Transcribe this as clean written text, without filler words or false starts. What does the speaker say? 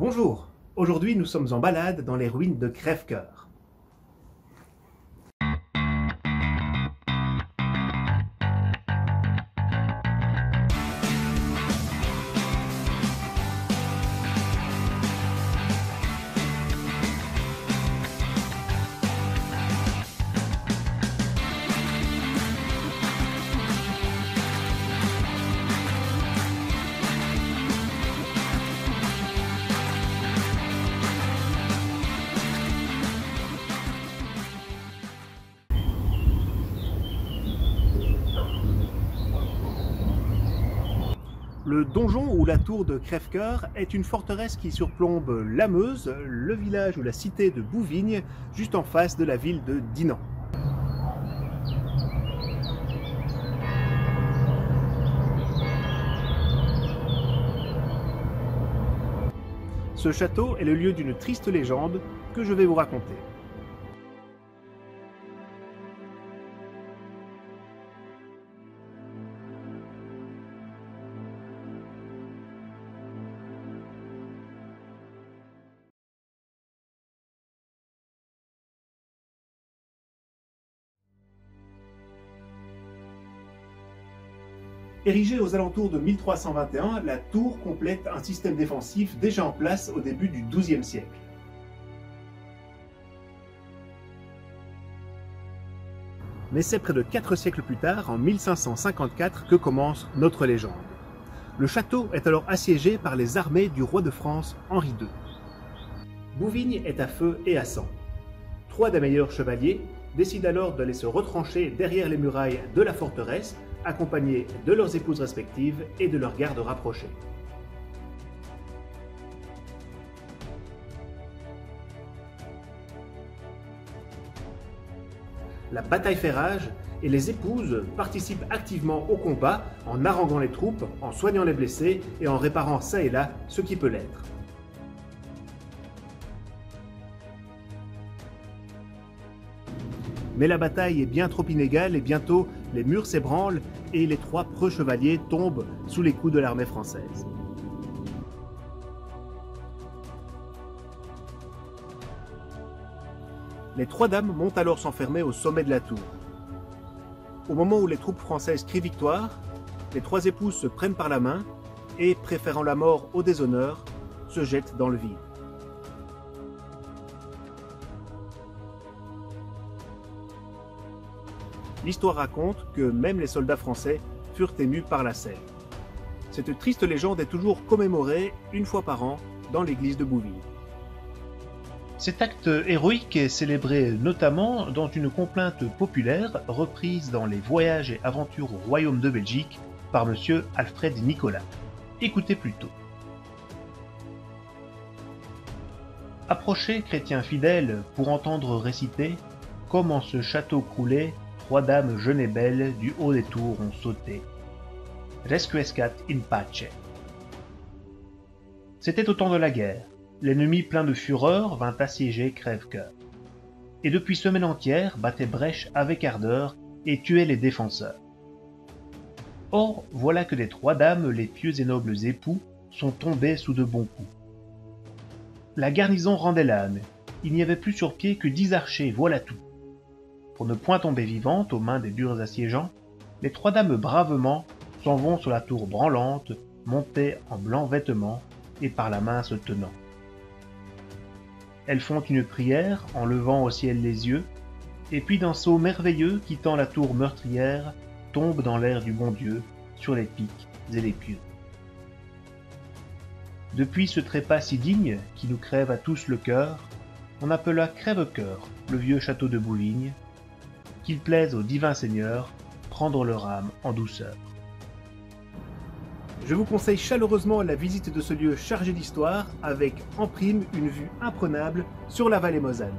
Bonjour, aujourd'hui nous sommes en balade dans les ruines de Crèvecoeur. Le donjon ou la tour de Crèvecoeur est une forteresse qui surplombe la Meuse, le village ou la cité de Bouvignes, juste en face de la ville de Dinan. Ce château est le lieu d'une triste légende que je vais vous raconter. Érigée aux alentours de 1321, la tour complète un système défensif déjà en place au début du XIIe siècle. Mais c'est près de 4 siècles plus tard, en 1554, que commence notre légende. Le château est alors assiégé par les armées du roi de France Henri II. Bouvignes est à feu et à sang. 3 des meilleurs chevaliers décident alors d'aller se retrancher derrière les murailles de la forteresse, accompagnés de leurs épouses respectives et de leurs gardes rapprochés. La bataille fait rage et les épouses participent activement au combat en haranguant les troupes, en soignant les blessés et en réparant çà et là ce qui peut l'être. Mais la bataille est bien trop inégale et bientôt les murs s'ébranlent et les 3 preux chevaliers tombent sous les coups de l'armée française. Les 3 dames montent alors s'enfermer au sommet de la tour. Au moment où les troupes françaises crient victoire, les 3 épouses se prennent par la main et, préférant la mort au déshonneur, se jettent dans le vide. L'histoire raconte que même les soldats français furent émus par la scène. Cette triste légende est toujours commémorée une fois par an dans l'église de Bouvignes. Cet acte héroïque est célébré notamment dans une complainte populaire reprise dans les Voyages et aventures au Royaume de Belgique par M. Alfred Nicolas. Écoutez plutôt. Approchez, chrétiens fidèles, pour entendre réciter comme en ce château croulé 3 dames jeunes et belles du haut des tours ont sauté. Resquiescat in pace. C'était au temps de la guerre. L'ennemi plein de fureur vint assiéger Crèvecoeur. Et depuis semaine entière battait brèche avec ardeur et tuait les défenseurs. Or, voilà que les 3 dames, les pieux et nobles époux, sont tombés sous de bons coups. La garnison rendait l'âme. Il n'y avait plus sur pied que 10 archers, voilà tout. Pour ne point tomber vivantes aux mains des durs assiégeants, les 3 dames bravement s'en vont sur la tour branlante, montées en blancs vêtements et par la main se tenant. Elles font une prière en levant au ciel les yeux, et puis d'un saut merveilleux quittant la tour meurtrière, tombent dans l'air du bon Dieu, sur les pics et les pieux. Depuis ce trépas si digne qui nous crève à tous le cœur, on appela Crèvecoeur le vieux château de Bouvignes, qu'il plaise au divin Seigneur prendre leur âme en douceur. Je vous conseille chaleureusement la visite de ce lieu chargé d'histoire avec en prime une vue imprenable sur la vallée Moselle.